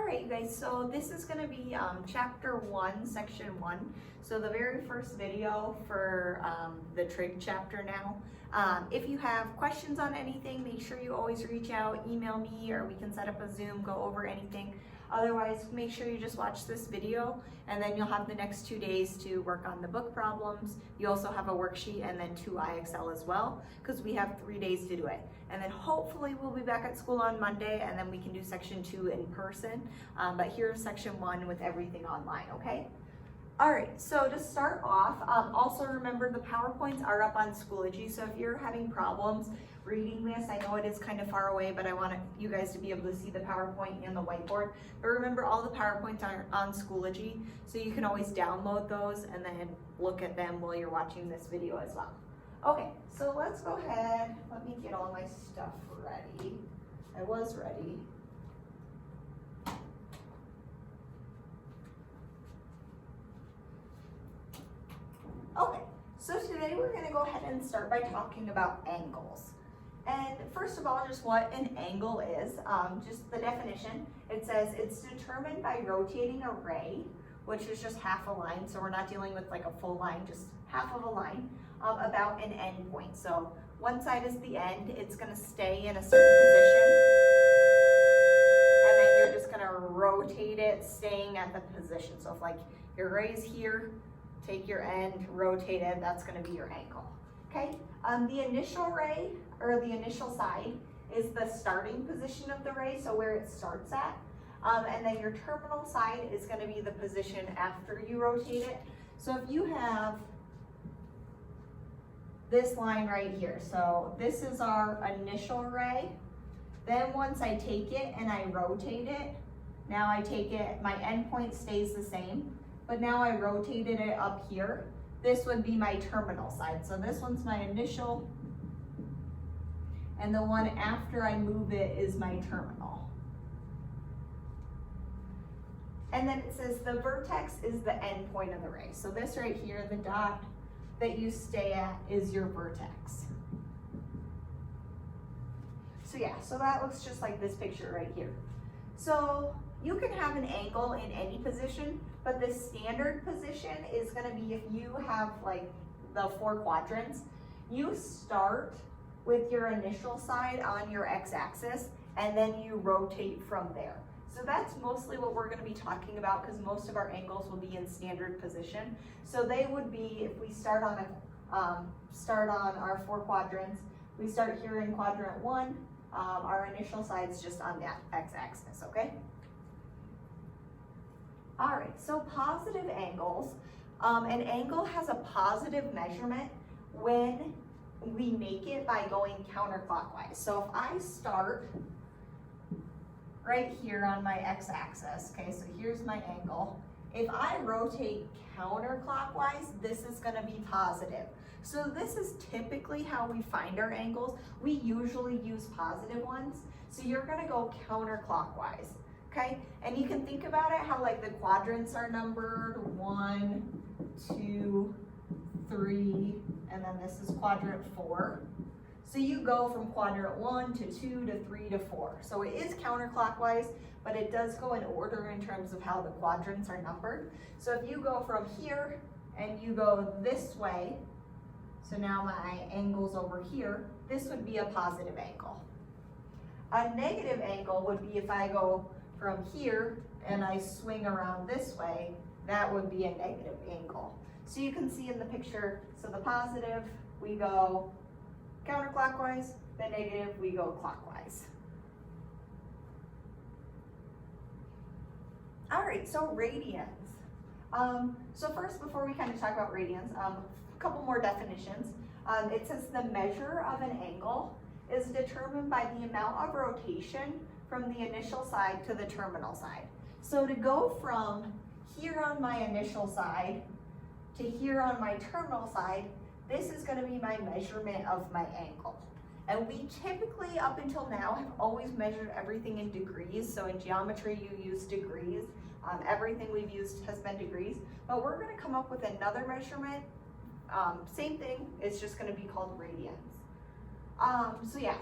All right, you guys, so this is going to be chapter 1, section 1. So the very first video for the trig chapter now. If you have questions on anything, make sure you always reach out, email me, or we can set up a Zoom, go over anything. Otherwise, make sure you just watch this video, and then you'll have the next 2 days to work on the book problems. You also have a worksheet and then 2 IXL as well, because we have 3 days to do it. And then hopefully we'll be back at school on Monday, and then we can do section 2 in person. But here's section 1 with everything online, okay? All right, so to start off, also remember the PowerPoints are up on Schoology, so if you're having problems reading this, I know it is kind of far away, but I want you guys to be able to see the PowerPoint and the whiteboard. But remember, all the PowerPoints are on Schoology, so you can always download those and then look at them while you're watching this video as well. Okay, so let's go ahead. Let me get all my stuff ready. I was ready. Okay, so today we're going to go ahead and start by talking about angles. And first of all, just what an angle is, just the definition. It says it's determined by rotating a ray, which is just half a line, so we're not dealing with like a full line, just half of a line, about an end point. So one side is the end, it's going to stay in a certain position, and then you're just going to rotate it, staying at the position. So if like your ray's here, take your end, rotate it, that's going to be your angle. Okay, the initial ray, or the initial side, is the starting position of the ray, so where it starts at. And then your terminal side is going to be the position after you rotate it. So if you have this line right here, so this is our initial ray. Then once I take it and I rotate it, now I take it, my endpoint stays the same, but now I rotated it up here. This would be my terminal side. So this one's my initial, and the one after I move it is my terminal. And then it says the vertex is the end point of the ray. So this right here, the dot that you stay at, is your vertex. So yeah, so that looks just like this picture right here. So you can have an angle in any position, but the standard position is going to be if you have like the 4 quadrants, you start with your initial side on your x-axis and then you rotate from there. So that's mostly what we're going to be talking about, because most of our angles will be in standard position. So they would be, if we start on our 4 quadrants, we start here in quadrant 1, our initial side's just on that x-axis, okay? All right, so positive angles. An angle has a positive measurement when we make it by going counterclockwise. So if I start right here on my x-axis, okay, so here's my angle. If I rotate counterclockwise, this is going to be positive. So this is typically how we find our angles. We usually use positive ones. So you're going to go counterclockwise. Okay, and you can think about it how like the quadrants are numbered 1, 2, 3, and then this is quadrant 4. So you go from quadrant 1 to 2 to 3 to 4. So it is counterclockwise, but it does go in order in terms of how the quadrants are numbered. So if you go from here and you go this way, so now my angle's over here, this would be a positive angle. A negative angle would be if I go from here and I swing around this way, that would be a negative angle. So you can see in the picture, so the positive, we go counterclockwise, the negative, we go clockwise. All right, so radians. So first, before we kind of talk about radians, a couple more definitions. It says the measure of an angle is determined by the amount of rotation from the initial side to the terminal side. So to go from here on my initial side to here on my terminal side, this is going to be my measurement of my angle. And we typically, up until now, have always measured everything in degrees. So in geometry, you use degrees. Everything we've used has been degrees. But we're going to come up with another measurement. Same thing, it's just going to be called radians.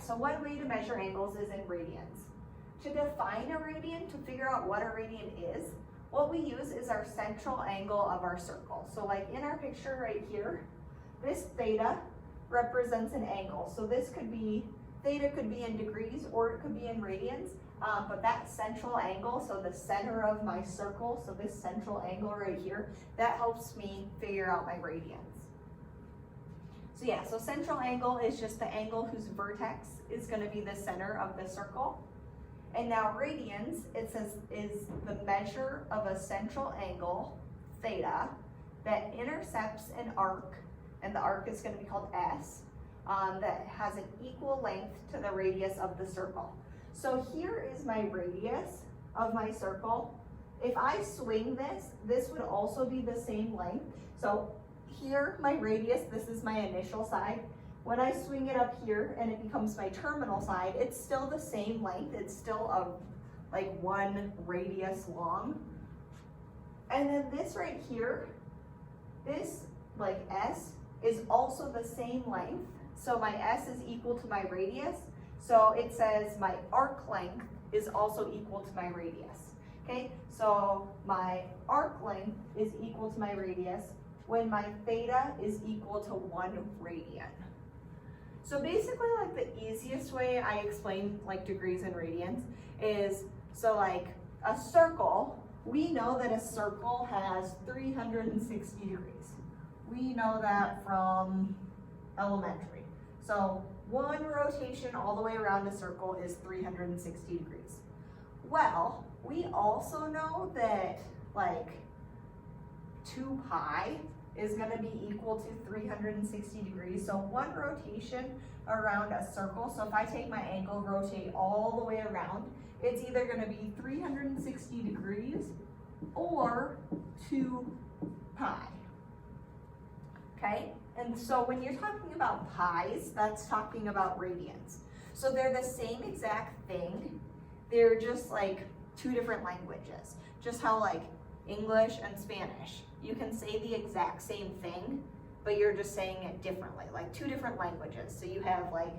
So one way to measure angles is in radians. to define a radian, to figure out what a radian is, what we use is our central angle of our circle. So like in our picture right here, this theta represents an angle. So this could be, theta could be in degrees or it could be in radians, but that central angle, so the center of my circle, so this central angle right here, that helps me figure out my radians. So yeah, so central angle is just the angle whose vertex is going to be the center of the circle. And now radians, it says, is the measure of a central angle, theta, that intercepts an arc, and the arc is going to be called S, that has an equal length to the radius of the circle. So here is my radius of my circle. If I swing this, this would also be the same length. So here, my radius, this is my initial side. When I swing it up here and it becomes my terminal side, it's still the same length. It's still like one radius long. And then this right here, this like S is also the same length. So my S is equal to my radius. So it says my arc length is also equal to my radius. Okay, so my arc length is equal to my radius when my theta is equal to 1 radian. So basically, like the easiest way I explain like degrees and radians is, so like a circle, we know that a circle has 360 degrees. We know that from elementary. So one rotation all the way around a circle is 360 degrees. Well, we also know that like 2 pi is going to be equal to 360 degrees. So one rotation around a circle, so if I take my angle, rotate all the way around, it's either going to be 360 degrees or 2 pi. Okay, and so when you're talking about pi's, that's talking about radians. So they're the same exact thing, they're just like 2 different languages. Just how like English and Spanish, you can say the exact same thing, but you're just saying it differently, like 2 different languages. So you have like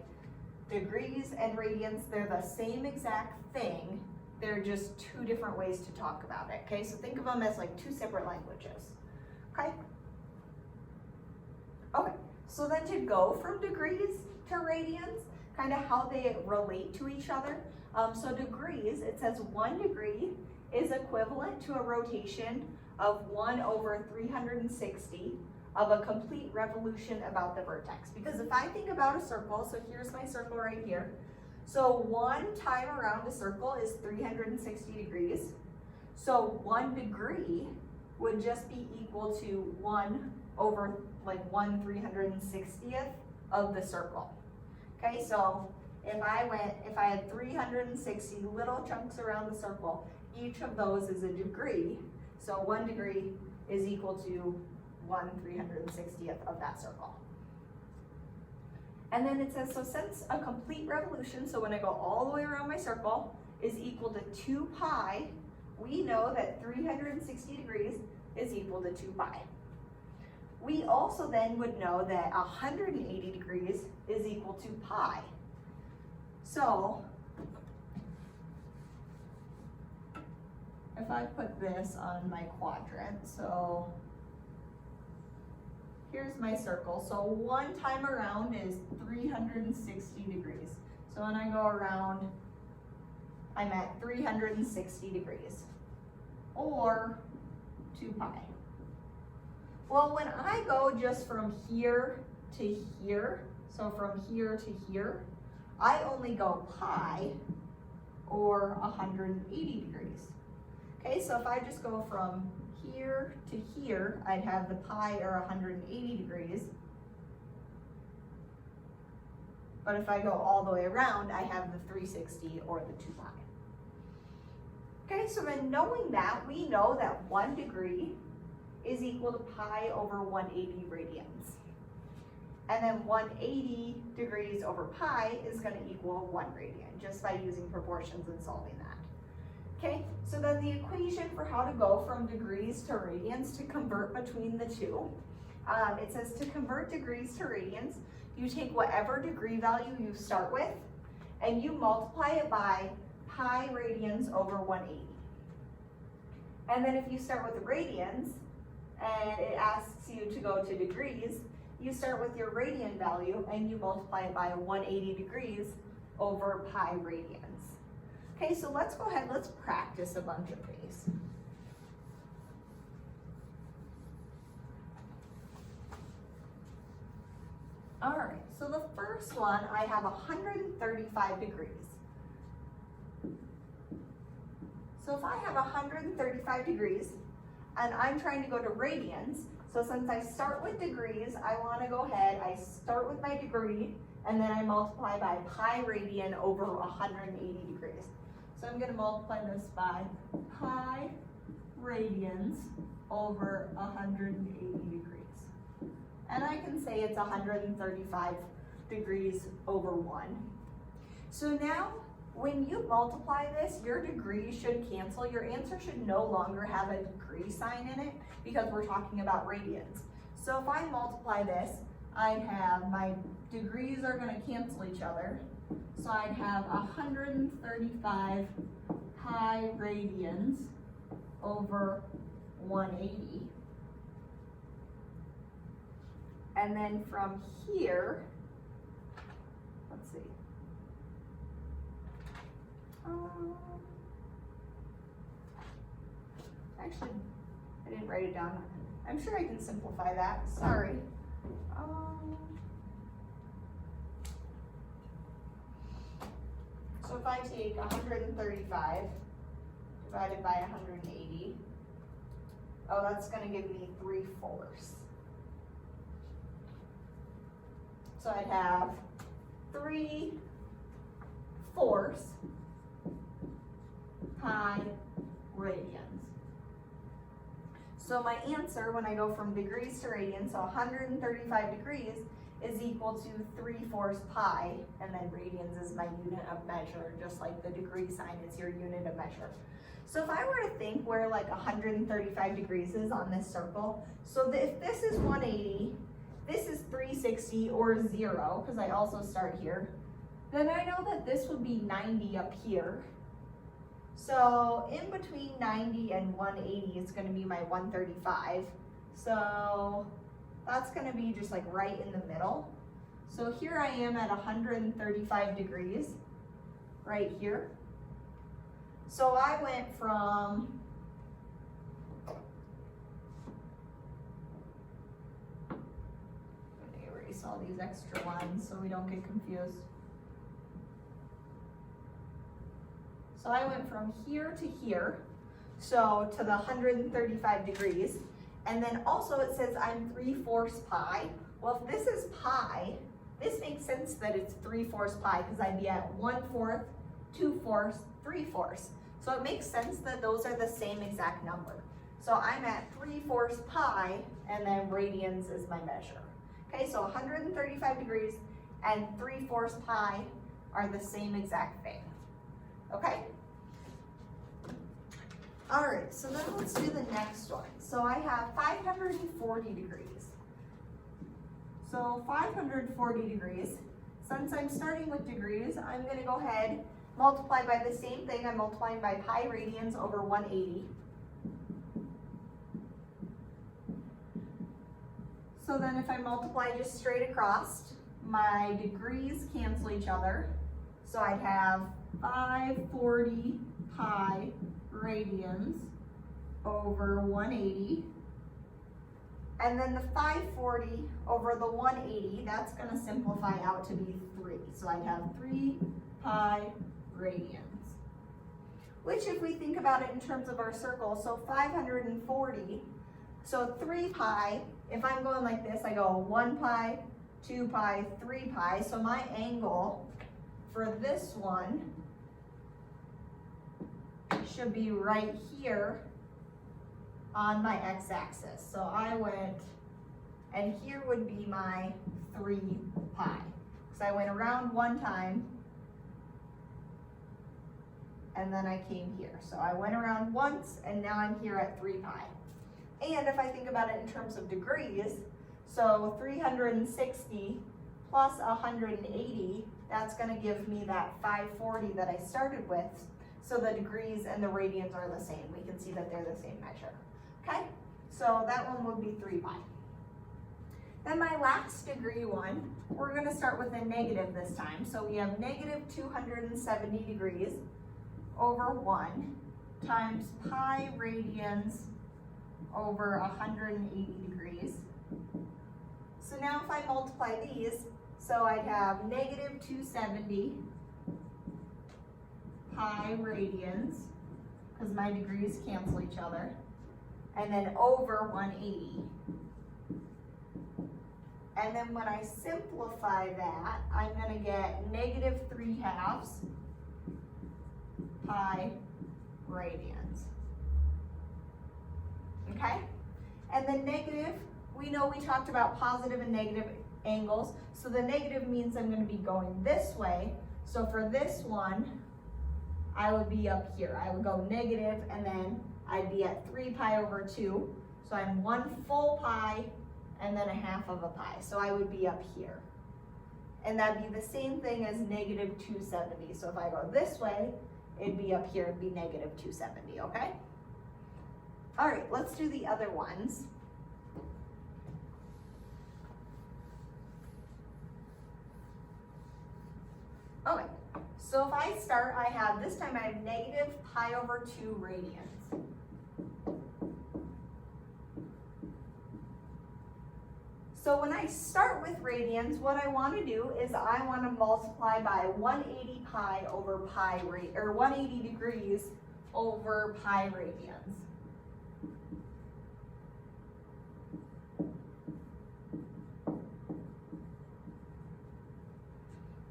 degrees and radians, they're the same exact thing, they're just 2 different ways to talk about it, okay? So think of them as like 2 separate languages, okay? Okay, so then to go from degrees to radians, kind of how they relate to each other. So degrees, it says 1 degree is equivalent to a rotation of 1 over 360 of a complete revolution about the vertex. Because if I think about a circle, so here's my circle right here. So 1 time around a circle is 360 degrees. So 1 degree would just be equal to 1 over like 1/360th of the circle. Okay, so if I had 360 little chunks around the circle, each of those is a degree. So 1 degree is equal to 1/360th of that circle. And then it says, so since a complete revolution, so when I go all the way around my circle, is equal to 2 pi, we know that 360 degrees is equal to 2 pi. We also then would know that 180 degrees is equal to pi. So if I put this on my quadrant, so here's my circle. So 1 time around is 360 degrees. So when I go around, I'm at 360 degrees, or 2 pi. Well, when I go just from here to here, so from here to here, I only go pi, or 180 degrees. Okay, so if I just go from here to here, I'd have the pi, or 180 degrees. But if I go all the way around, I have the 360, or the 2 pi. Okay, so then knowing that, we know that 1 degree is equal to pi over 180 radians. And then 180 degrees over pi is going to equal 1 radian, just by using proportions and solving that. Okay, so then the equation for how to go from degrees to radians to convert between the two, it says to convert degrees to radians, you take whatever degree value you start with, and you multiply it by pi radians over 180. And then if you start with the radians, and it asks you to go to degrees, you start with your radian value and you multiply it by 180 degrees over pi radians. Okay, so let's go ahead, let's practice a bunch of these. All right, so the first one, I have 135 degrees. So if I have 135 degrees, and I'm trying to go to radians, so since I start with degrees, I want to go ahead, I start with my degree, and then I multiply by pi radian over 180 degrees. So I'm going to multiply this by pi radians over 180 degrees. And I can say it's 135 degrees over 1. So now, when you multiply this, your degree should cancel. Your answer should no longer have a degree sign in it because we're talking about radians. So if I multiply this, I'd have my degrees are going to cancel each other. So I'd have 135 pi radians over 180. And then from here, let's see. Actually, I didn't write it down. I'm sure I can simplify that. Sorry. So if I take 135 divided by 180, oh, that's going to give me 3/4. So I'd have 3/4 pi radians. So my answer when I go from degrees to radians, so 135 degrees is equal to 3/4 pi, and then radians is my unit of measure, just like the degree sign is your unit of measure. So if I were to think where like 135 degrees is on this circle, so if this is 180, this is 360 or 0, because I also start here, then I know that this would be 90 up here. So in between 90 and 180 is going to be my 135. So that's going to be just like right in the middle. So here I am at 135 degrees, right here. So I went from erase all these extra lines so we don't get confused. So I went from here to here, so to the 135 degrees, and then also it says I'm 3/4 pi. Well, if this is pi, this makes sense that it's 3/4 pi because I'd be at 1/4, 2/4, 3/4. So it makes sense that those are the same exact number. So I'm at 3/4 pi, and then radians is my measure. Okay, so 135 degrees and 3/4 pi are the same exact thing. Okay? All right, so then let's do the next one. So I have 540 degrees. So 540 degrees, since I'm starting with degrees, I'm gonna go ahead, multiply by the same thing. I'm multiplying by pi radians over 180. So then if I multiply just straight across, my degrees cancel each other. So I'd have 540 pi radians over 180. And then the 540 over the 180, that's going to simplify out to be 3. So I'd have 3 pi radians. Which if we think about it in terms of our circle, so 540, so 3 pi, if I'm going like this, I go 1 pi, 2 pi, 3 pi. So my angle for this one should be right here on my x-axis. So I went, and here would be my 3 pi. So I went around one time, and then I came here. So I went around once, and now I'm here at 3 pi. And if I think about it in terms of degrees, so 360 plus 180, that's going to give me that 540 that I started with. so the degrees and the radians are the same. We can see that they're the same measure, okay? So that one would be 3 pi. Then my last degree one, we're gonna start with a negative this time. So we have negative 270 degrees over 1 times pi radians over 180 degrees. So now if I multiply these, so I'd have negative 270 pi radians, because my degrees cancel each other, and then over 180. And then when I simplify that, I'm going to get negative 3/2 pi radians. Okay? And the negative, we know we talked about positive and negative angles. So the negative means I'm going to be going this way. So for this one, I would be up here. I would go negative, and then I'd be at 3 pi over 2. So I'm 1 full pi and then 1/2 of a pi. So I would be up here. And that'd be the same thing as negative 270. So if I go this way, it'd be up here, it'd be negative 270, okay? All right, let's do the other ones. Okay, so if I start, this time I have negative pi over 2 radians. So when I start with radians, what I want to do is I want to multiply by 180 pi over pi, or 180 degrees over pi radians.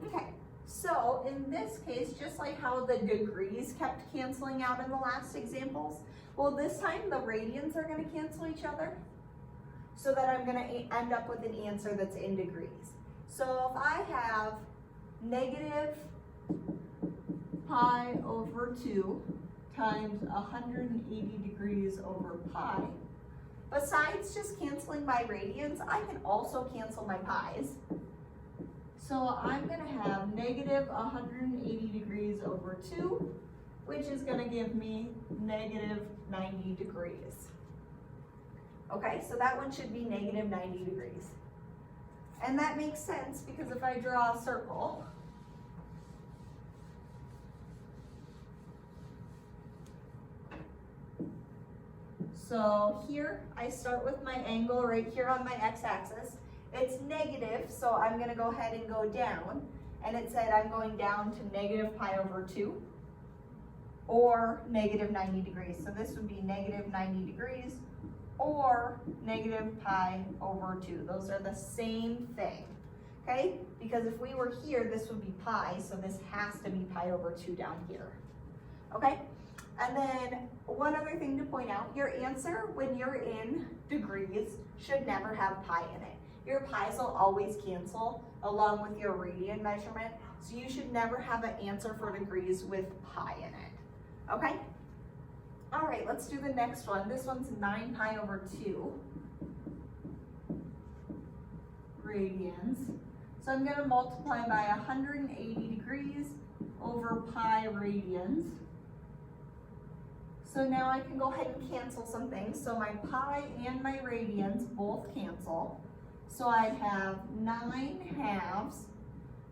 Okay, so in this case, just like how the degrees kept canceling out in the last examples, well, this time the radians are going to cancel each other, so that I'm going to end up with an answer that's in degrees. So if I have negative pi over 2 times 180 degrees over pi, besides just canceling my radians, I can also cancel my pi's. So I'm going to have negative 180 degrees over 2, which is going to give me negative 90 degrees. Okay, so that one should be negative 90 degrees. And that makes sense because if I draw a circle, so here I start with my angle right here on my x-axis. It's negative, so I'm going to go ahead and go down. And it said I'm going down to negative pi over 2 or negative 90 degrees. So this would be negative 90 degrees or negative pi over 2. Those are the same thing, okay? Because if we were here, this would be pi, so this has to be pi over 2 down here, okay? And then one other thing to point out, your answer when you're in degrees should never have pi in it. Your pi's will always cancel along with your radian measurement, so you should never have an answer for degrees with pi in it, okay? All right, let's do the next one. This one's 9 pi over 2 radians. So I'm going to multiply by 180 degrees over pi radians. So now I can go ahead and cancel some things. So my pi and my radians both cancel. So I have 9/2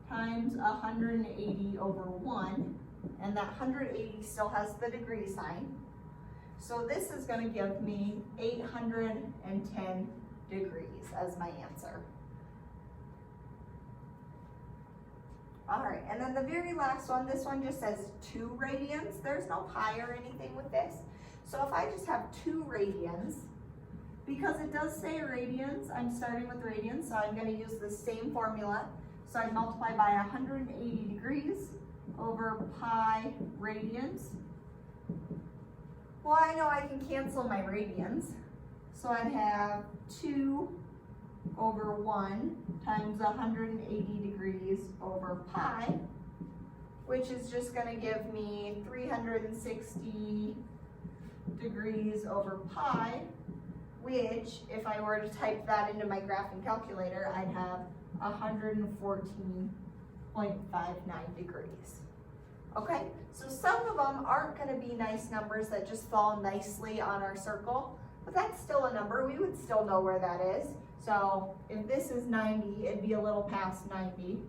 times 180 over 1. And that 180 still has the degree sign. So this is going to give me 810 degrees as my answer. All right, and then the very last one, this one just says 2 radians. There's no pi or anything with this. So if I just have 2 radians, because it does say radians, I'm starting with radians, so I'm going to use the same formula. So I multiply by 180 degrees over pi radians. Well, I know I can cancel my radians. So I'd have 2 over 1 times 180 degrees over pi, which is just going to give me 360 degrees over pi, which, if I were to type that into my graphing calculator, I'd have 114.59 degrees. Okay, so some of them aren't going to be nice numbers that just fall nicely on our circle, but that's still a number. We would still know where that is. So if this is 90, it'd be a little past 90.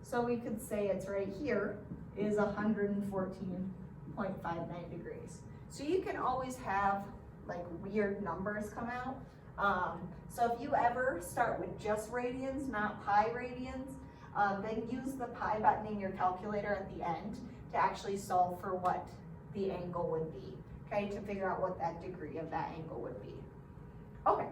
So we could say it's right here is 114.59 degrees. So you can always have like weird numbers come out. So if you ever start with just radians, not pi radians, then use the pi button in your calculator at the end to actually solve for what the angle would be, okay, to figure out what that degree of that angle would be. Okay.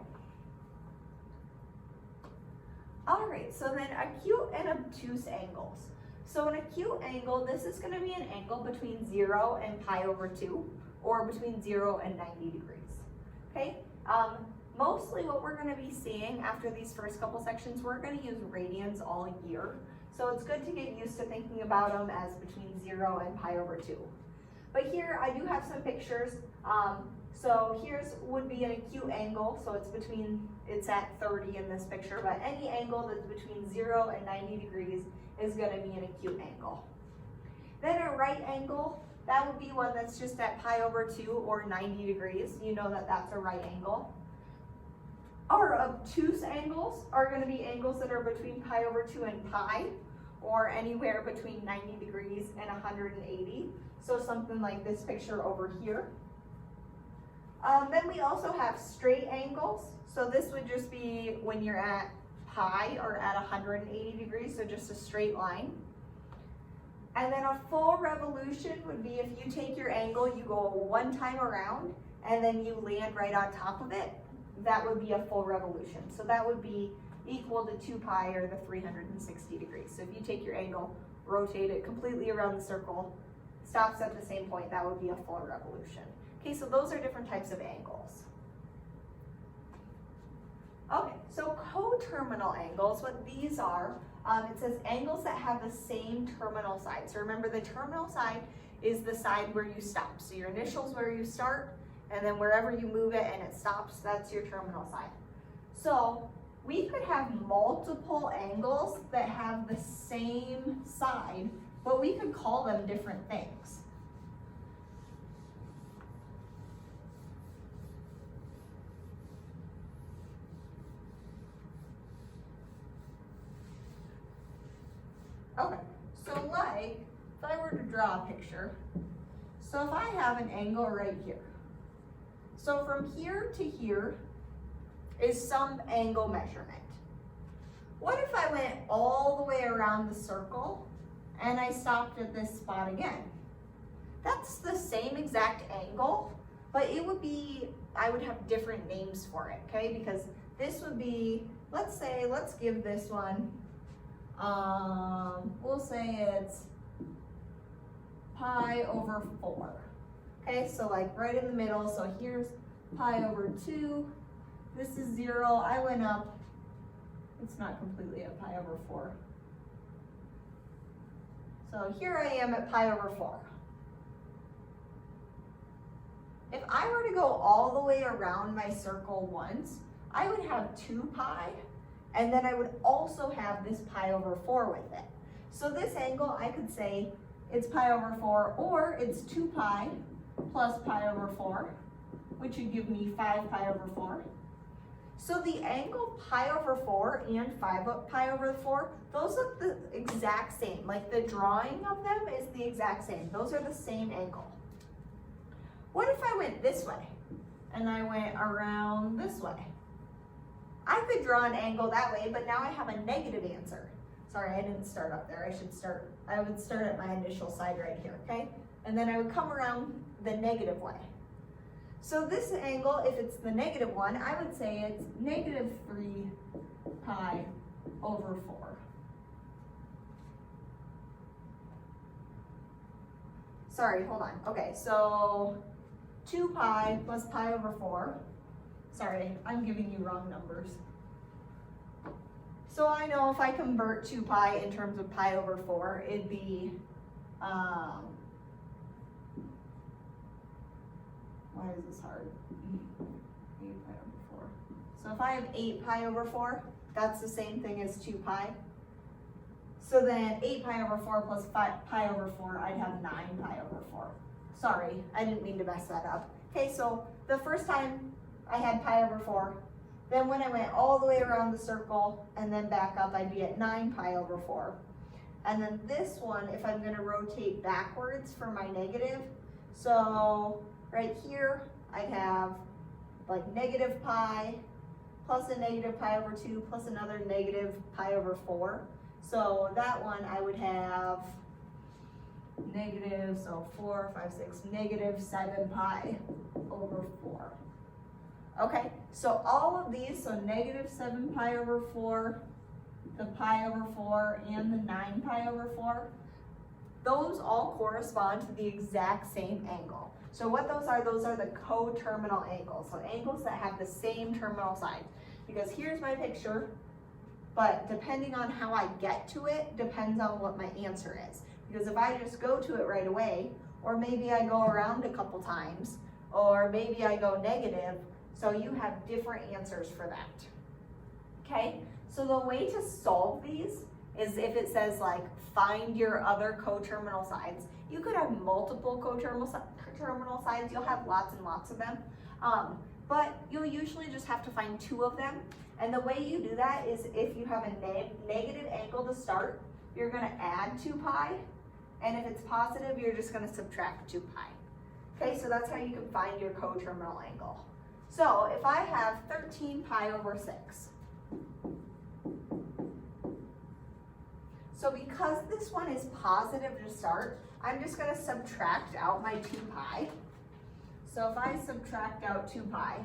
All right, so then acute and obtuse angles. So an acute angle, this is going to be an angle between 0 and pi over 2, or between 0 and 90 degrees, okay? Mostly what we're going to be seeing after these first couple sections, we're going to use radians all year. So it's good to get used to thinking about them as between 0 and pi over 2. But here I do have some pictures. So here's would be an acute angle. So it's at 30 in this picture, but any angle that's between 0 and 90 degrees is going to be an acute angle. Then a right angle, that would be one that's just at pi over 2 or 90 degrees. You know that that's a right angle. Our obtuse angles are going to be angles that are between pi over 2 and pi, or anywhere between 90 degrees and 180. So something like this picture over here. Then we also have straight angles. So this would just be when you're at pi or at 180 degrees, so just a straight line. And then a full revolution would be if you take your angle, you go one time around, and then you land right on top of it. That would be a full revolution. So that would be equal to 2 pi or the 360 degrees. So if you take your angle, rotate it completely around the circle, stops at the same point, that would be a full revolution. Okay, so those are different types of angles. Okay, so coterminal angles, what these are, it says angles that have the same terminal side. So remember, the terminal side is the side where you stop. So your initial's where you start, and then wherever you move it and it stops, that's your terminal side. So we could have multiple angles that have the same side, but we could call them different things. Okay, so like, if I were to draw a picture, so if I have an angle right here, so from here to here is some angle measurement. What if I went all the way around the circle and I stopped at this spot again? That's the same exact angle, but it would be, I would have different names for it, okay? Because this would be, let's give this one, we'll say it's pi over 4. Okay, so like right in the middle, so here's pi over 2, this is 0, I went up, it's not completely at pi over 4. So here I am at pi over 4. If I were to go all the way around my circle once, I would have 2 pi, and then I would also have this pi over 4 with it. So this angle, I could say it's pi over 4, or it's 2 pi plus pi over 4, which would give me 5 pi over 4. So the angle pi over 4 and 5 pi over 4, those look the exact same. Like the drawing of them is the exact same. Those are the same angle. What if I went this way and I went around this way? I could draw an angle that way, but now I have a negative answer. Sorry, I didn't start up there. I would start at my initial side right here, okay? And then I would come around the negative way. So this angle, if it's the negative one, I would say it's negative 3 pi over 4. Sorry, hold on. Okay, so 2 pi plus pi over 4. Sorry, I'm giving you wrong numbers. So I know if I convert 2 pi in terms of pi over 4, it'd be, why is this hard? 8 pi over 4. So if I have 8 pi over 4, that's the same thing as 2 pi. So then 8 pi over 4 plus pi over 4, I'd have 9 pi over 4. Sorry, I didn't mean to mess that up. Okay, so the first time I had pi over 4, then when I went all the way around the circle and then back up, I'd be at 9 pi over 4. And then this one, if I'm going to rotate backwards for my negative, so right here, I'd have like negative pi plus a negative pi over 2 plus another negative pi over 4. So that one I would have negative, so 4, 5, 6, negative 7 pi over 4. Okay, so all of these, so negative 7 pi over 4, the pi over 4, and the 9 pi over 4, those all correspond to the exact same angle. So what those are the coterminal angles, so angles that have the same terminal sides. Because here's my picture, but depending on how I get to it, depends on what my answer is. Because if I just go to it right away, or maybe I go around a couple times, or maybe I go negative, so you have different answers for that. Okay, so the way to solve these is if it says like, find your other coterminal sides. You could have multiple coterminal sides, you'll have lots and lots of them. But you'll usually just have to find 2 of them. And the way you do that is if you have a negative angle to start, you're going to add 2 pi. And if it's positive, you're just going to subtract 2 pi. Okay, so that's how you can find your coterminal angle. So if I have 13 pi over 6. So because this one is positive to start, I'm just going to subtract out my 2 pi. So if I subtract out 2 pi,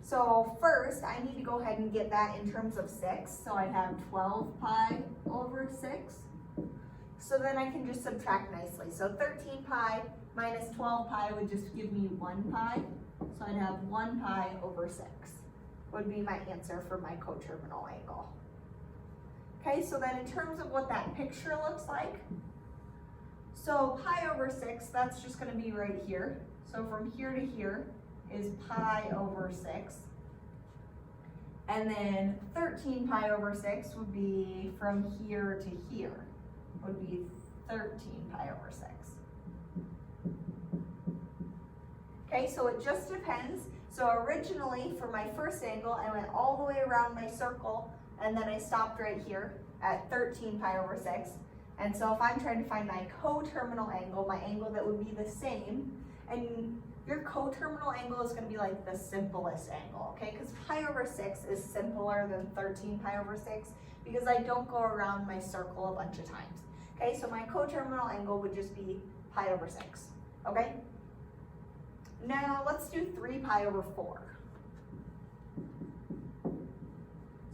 so first I need to go ahead and get that in terms of 6. So I'd have 12 pi over 6. So then I can just subtract nicely. So 13 pi minus 12 pi would just give me 1 pi. So I'd have 1 pi over 6 would be my answer for my coterminal angle. Okay, so then in terms of what that picture looks like, so pi over 6, that's just going to be right here. So from here to here is pi over 6. And then 13 pi over 6 would be from here to here, would be 13 pi over 6. Okay, so it just depends. So originally for my first angle, I went all the way around my circle and then I stopped right here at 13 pi over 6. And so if I'm trying to find my coterminal angle, my angle that would be the same, and your coterminal angle is going to be like the simplest angle, okay? Because pi over 6 is simpler than 13 pi over 6 because I don't go around my circle a bunch of times. Okay, so my coterminal angle would just be pi over 6, okay? Now let's do 3 pi over 4.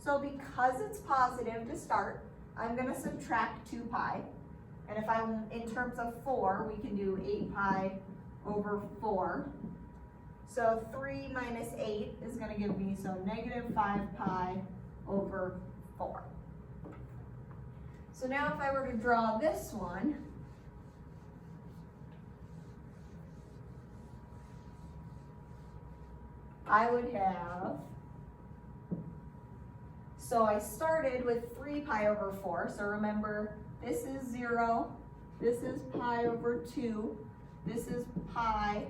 So because it's positive to start, I'm going to subtract 2 pi. And if I'm in terms of 4, we can do 8 pi over 4. So 3 minus 8 is going to give me, so negative 5 pi over 4. So now if I were to draw this one, I would have, so I started with 3 pi over 4. So remember, this is 0, this is pi over 2, this is pi,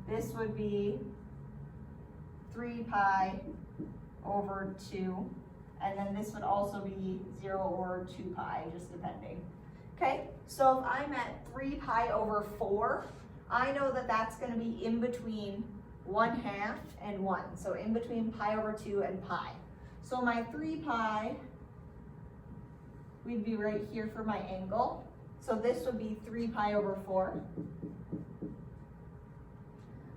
this would be 3 pi over 2, and then this would also be 0 or 2 pi, just depending. Okay, so if I'm at 3 pi over 4, I know that that's going to be in between 1/2 and 1, so in between pi over 2 and pi. So my 3 pi, we'd be right here for my angle. So this would be 3 pi over 4.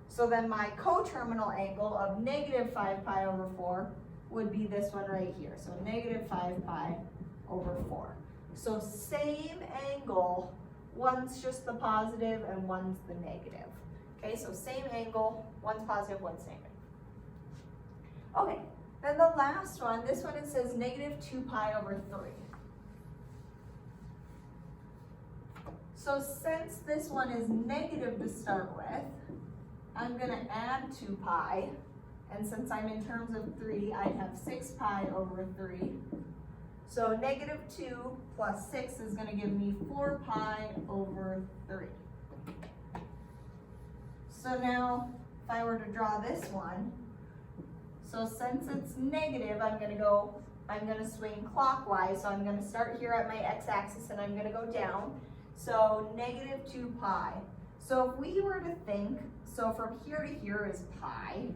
So then my coterminal angle of negative 5 pi over 4 would be this one right here. So negative 5 pi over 4. So same angle, one's just the positive and one's the negative. Okay, so same angle, one's positive, one's negative. Okay, then the last one, this one it says negative 2 pi over 3. So since this one is negative to start with, I'm going to add 2 pi, and since I'm in terms of 3, I'd have 6 pi over 3. So negative 2 plus 6 is going to give me 4 pi over 3. So now, if I were to draw this one, so since it's negative, I'm going to swing clockwise. So I'm going to start here at my x-axis and I'm going to go down. So negative 2 pi. So if we were to think, so from here to here is pi.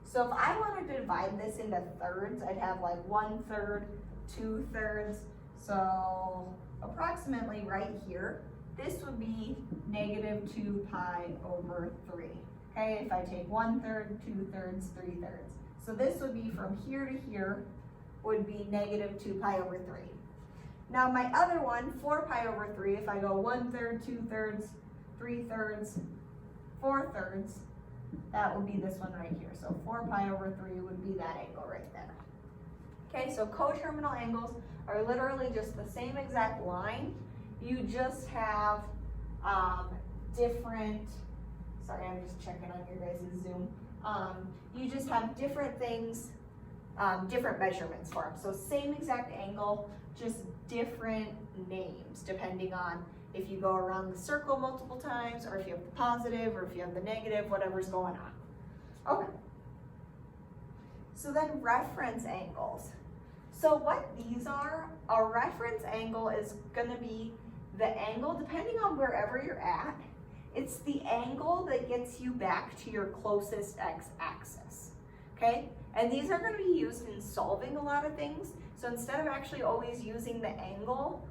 So if I wanted to divide this into thirds, I'd have like 1/3, 2/3. So approximately right here, this would be negative 2 pi over 3. Okay, if I take 1/3, 2/3, 3/3. So this would be from here to here would be negative 2 pi over 3. Now my other one, 4 pi over 3, if I go 1/3, 2/3, 3/3, 4/3, that would be this one right here. So 4 pi over 3 would be that angle right there. Okay, so coterminal angles are literally just the same exact line. You just have different, sorry, I'm just checking on your guys' Zoom. You just have different things, different measurements for them. So same exact angle, just different names depending on if you go around the circle multiple times, or if you have the positive, or if you have the negative, whatever's going on. Okay. So then reference angles. So what these are, a reference angle is going to be the angle, depending on wherever you're at, it's the angle that gets you back to your closest x-axis, okay? And these are going to be used in solving a lot of things. So instead of actually always using the angle,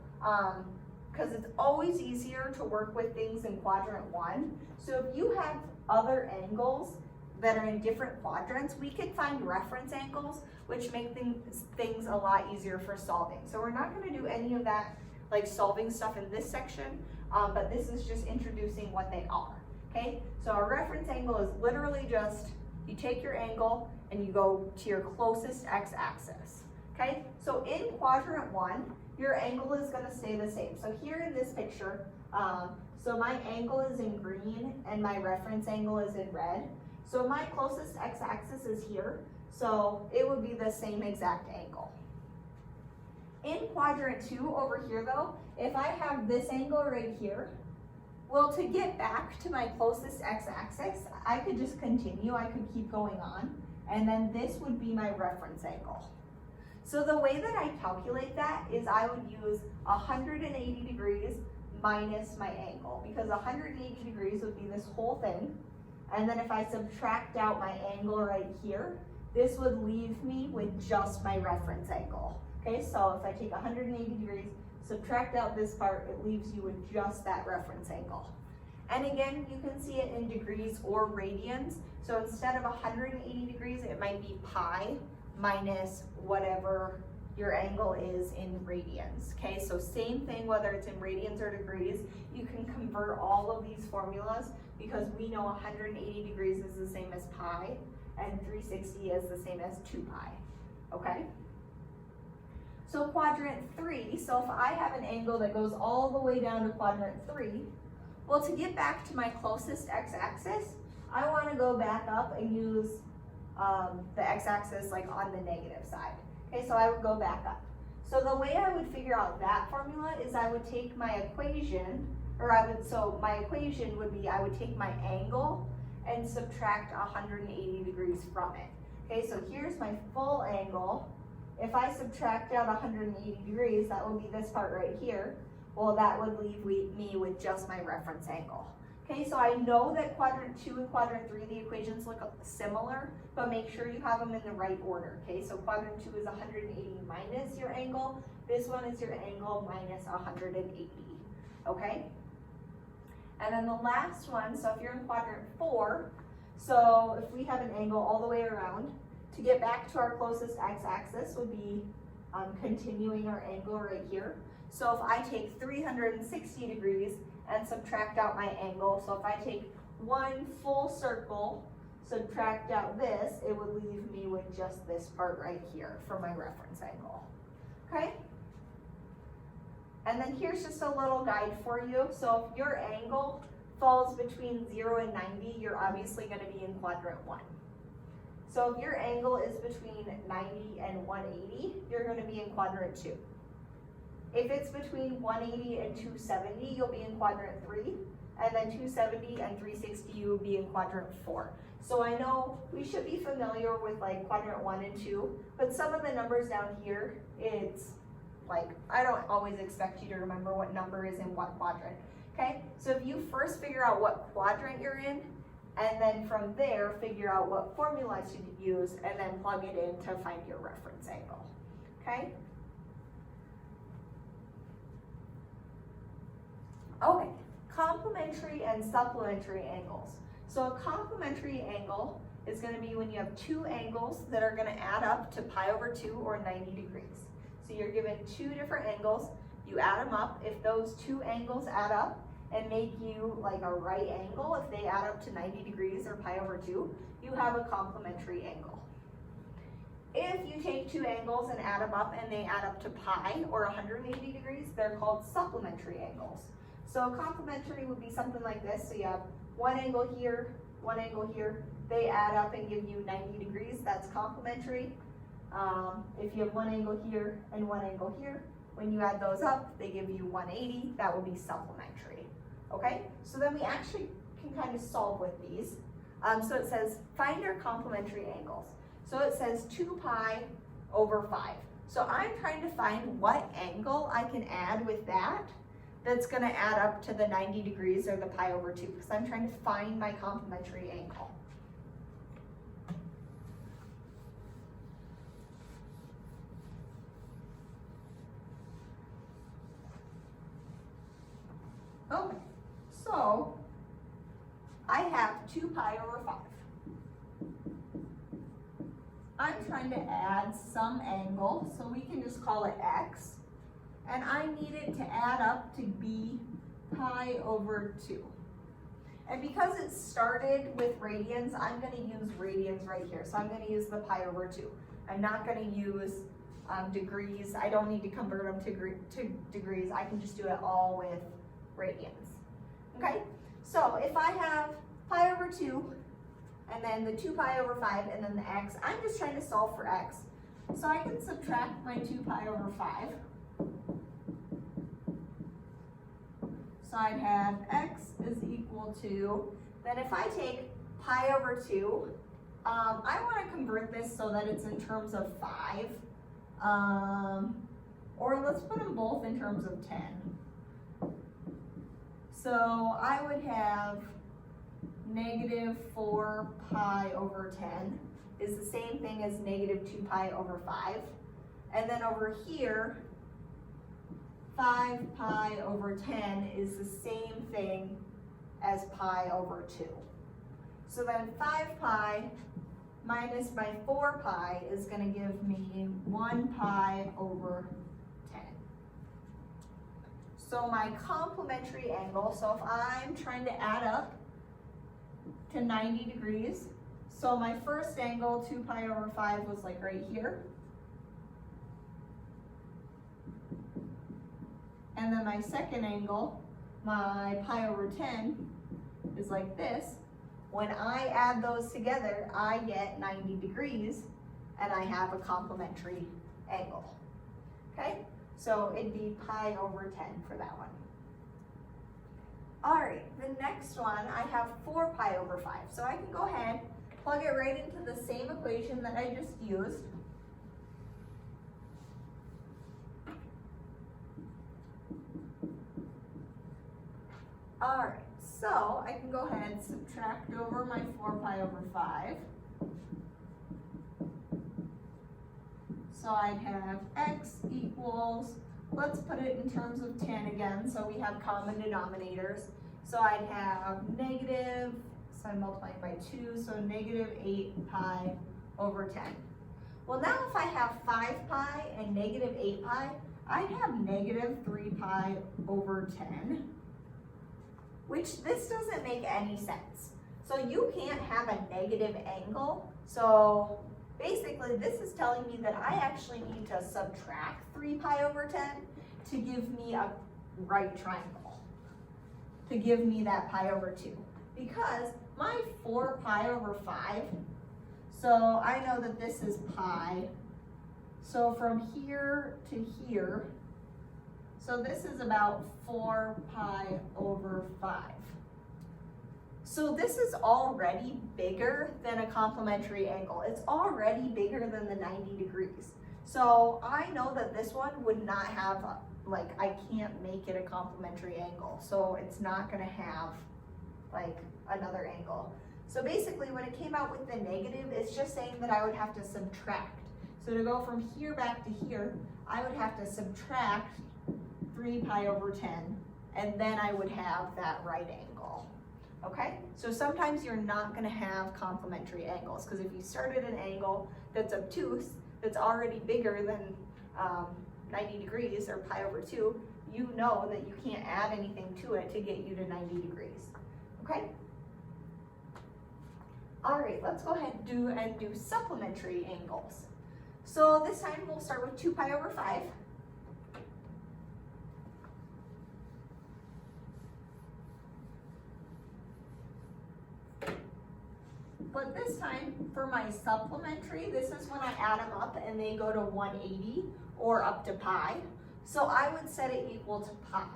because it's always easier to work with things in quadrant 1. So if you have other angles that are in different quadrants, we can find reference angles, which make things a lot easier for solving. So we're not going to do any of that like solving stuff in this section, but this is just introducing what they are, okay? So a reference angle is literally just, you take your angle and you go to your closest x-axis, okay? So in quadrant 1, your angle is going to stay the same. So here in this picture, so my angle is in green and my reference angle is in red. So my closest x-axis is here, so it would be the same exact angle. In quadrant 2 over here though, if I have this angle right here, well, to get back to my closest x-axis, I could just continue, I could keep going on, and then this would be my reference angle. So the way that I calculate that is I would use 180 degrees minus my angle, because 180 degrees would be this whole thing. And then if I subtract out my angle right here, this would leave me with just my reference angle. Okay, so if I take 180 degrees, subtract out this part, it leaves you with just that reference angle. And again, you can see it in degrees or radians. So instead of 180 degrees, it might be pi minus whatever your angle is in radians. Okay, so same thing whether it's in radians or degrees. You can convert all of these formulas because we know 180 degrees is the same as pi and 360 is the same as 2 pi. Okay? So quadrant 3, so if I have an angle that goes all the way down to quadrant 3, well, to get back to my closest x-axis, I want to go back up and use the x-axis like on the negative side. Okay, so I would go back up. So the way I would figure out that formula is I would take my equation, so my equation would be I would take my angle and subtract 180 degrees from it. Okay, so here's my full angle. If I subtract out 180 degrees, that would be this part right here. Well, that would leave me with just my reference angle. Okay, so I know that quadrant 2 and quadrant 3, the equations look similar, but make sure you have them in the right order. Okay, so quadrant 2 is 180 minus your angle. This one is your angle minus 180. Okay? And then the last one, so if you're in quadrant 4, so if we have an angle all the way around, to get back to our closest x-axis would be continuing our angle right here. So if I take 360 degrees and subtract out my angle, so if I take one full circle, subtract out this, it would leave me with just this part right here for my reference angle. Okay? And then here's just a little guide for you. So if your angle falls between 0 and 90, you're obviously going to be in quadrant 1. So if your angle is between 90 and 180, you're going to be in quadrant 2. If it's between 180 and 270, you'll be in quadrant 3. And then 270 and 360, you'll be in quadrant 4. So I know we should be familiar with like quadrant 1 and 2, but some of the numbers down here, it's like, I don't always expect you to remember what number is in what quadrant, okay? So if you first figure out what quadrant you're in, and then from there, figure out what formula to use, and then plug it in to find your reference angle, okay? Okay, complementary and supplementary angles. So a complementary angle is going to be when you have two angles that are going to add up to pi over 2 or 90 degrees. So you're given two different angles, you add them up. If those two angles add up and make you like a right angle, if they add up to 90 degrees or pi over 2, you have a complementary angle. If you take two angles and add them up and they add up to pi or 180 degrees, they're called supplementary angles. So complementary would be something like this. So you have one angle here, they add up and give you 90 degrees, that's complementary. If you have one angle here and one angle here, when you add those up, they give you 180, that will be supplementary, okay? So then we actually can kind of solve with these. So it says, find your complementary angles. So it says 2 pi over 5. So I'm trying to find what angle I can add with that that's gonna add up to the 90 degrees or the pi over 2, because I'm trying to find my complementary angle. Okay, so I have 2 pi over 5. I'm trying to add some angle, so we can just call it x. And I need it to add up to be pi over 2. And because it started with radians, I'm going to use radians right here. So I'm going to use the pi over 2. I'm not going to use degrees. I don't need to convert them to degrees. I can just do it all with radians. Okay? So if I have pi over 2, and then the 2 pi over 5, and then the x, I'm just trying to solve for x. So I can subtract my 2 pi over 5. So I'd have x is equal to, then if I take pi over 2, I want to convert this so that it's in terms of 5. Or let's put them both in terms of 10. So I would have negative 4 pi over 10 is the same thing as negative 2 pi over 5. And then over here, 5 pi over 10 is the same thing as pi over 2. So then 5 pi minus my 4 pi is going to give me 1 pi over 10. So my complementary angle, so if I'm trying to add up to 90 degrees, so my first angle, 2 pi over 5, was like right here. And then my second angle, my pi over 10, is like this. When I add those together, I get 90 degrees, and I have a complementary angle. Okay? So it'd be pi over 10 for that one. All right, the next one, I have 4 pi over 5. So I can go ahead, plug it right into the same equation that I just used. All right, so I can go ahead and subtract over my 4 pi over 5. So I'd have x equals, let's put it in terms of 10 again, so we have common denominators. So I'd have negative, so I'm multiplying by 2, so negative 8 pi over 10. Well, now if I have 5 pi and negative 8 pi, I'd have negative 3 pi over 10. Which this doesn't make any sense. So you can't have a negative angle. So basically this is telling me that I actually need to subtract 3 pi over 10 to give me a right triangle, to give me that pi over 2. Because my 4 pi over 5, So I know that this is pi. So from here to here, so this is about 4 pi over 5. So this is already bigger than a complementary angle. It's already bigger than the 90 degrees. So I know that this one would not have, like, I can't make it a complementary angle. So it's not gonna have like another angle. So basically when it came out with the negative, it's just saying that I would have to subtract. So to go from here back to here, I would have to subtract 3 pi over 10, and then I would have that right angle. Okay, so sometimes you're not going to have complementary angles, because if you started an angle that's obtuse, that's already bigger than 90 degrees or pi over 2, you know that you can't add anything to it to get you to 90 degrees. Okay? All right, let's go ahead and do supplementary angles. So this time we'll start with 2 pi over 5. But this time, for my supplementary, this is when I add them up and they go to 180 or up to pi. So I would set it equal to pi.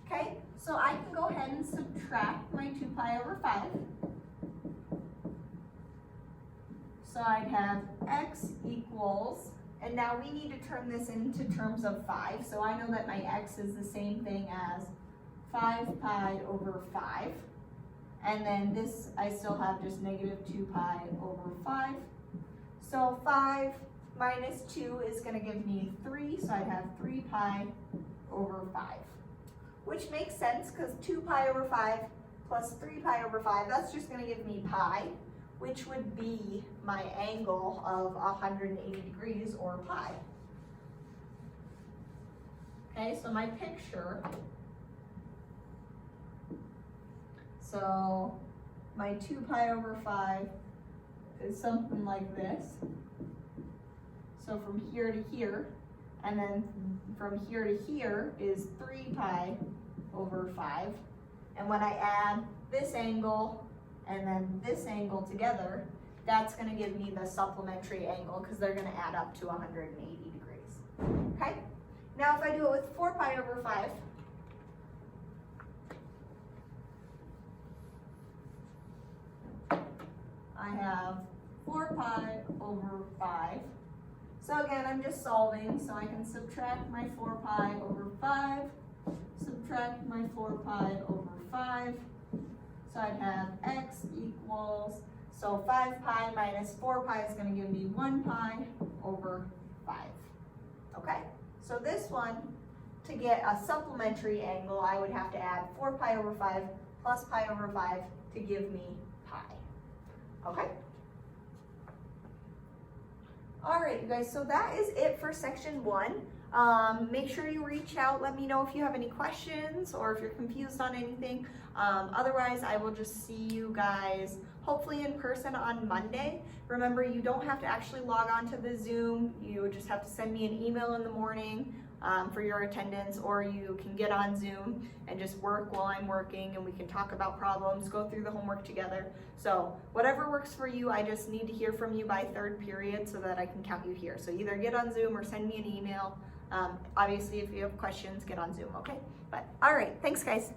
Okay, so I can go ahead and subtract my 2 pi over 5. So I'd have x equals, and now we need to turn this into terms of 5. So I know that my x is the same thing as 5 pi over 5. And then this, I still have just negative 2 pi over 5. So 5 minus 2 is going to give me 3, so I'd have 3 pi over 5. Which makes sense, because 2 pi over 5 plus 3 pi over 5, that's just going to give me pi, which would be my angle of 180 degrees, or pi. Okay, so my picture, so my 2 pi over 5 is something like this. So from here to here, and then from here to here is 3 pi over 5. And when I add this angle and then this angle together, that's going to give me the supplementary angle, because they're going to add up to 180 degrees. Okay? Now if I do it with 4 pi over 5, I have 4 pi over 5. So again, I'm just solving, so I can subtract my 4 pi over 5, subtract my 4 pi over 5. So I'd have x equals, so 5 pi minus 4 pi is going to give me 1 pi over 5. Okay, so this one, to get a supplementary angle, I would have to add 4 pi over 5 plus pi over 5 to give me pi. Okay? All right, you guys, so that is it for section 1. Make sure you reach out. Let me know if you have any questions or if you're confused on anything. Otherwise, I will just see you guys hopefully in person on Monday. Remember, you don't have to actually log on to the Zoom. You just have to send me an email in the morning for your attendance, or you can get on Zoom and just work while I'm working, and we can talk about problems, go through the homework together. So whatever works for you, I just need to hear from you by 3rd period so that I can count you here. So either get on Zoom or send me an email. Obviously, if you have questions, get on Zoom, okay? But all right, thanks guys.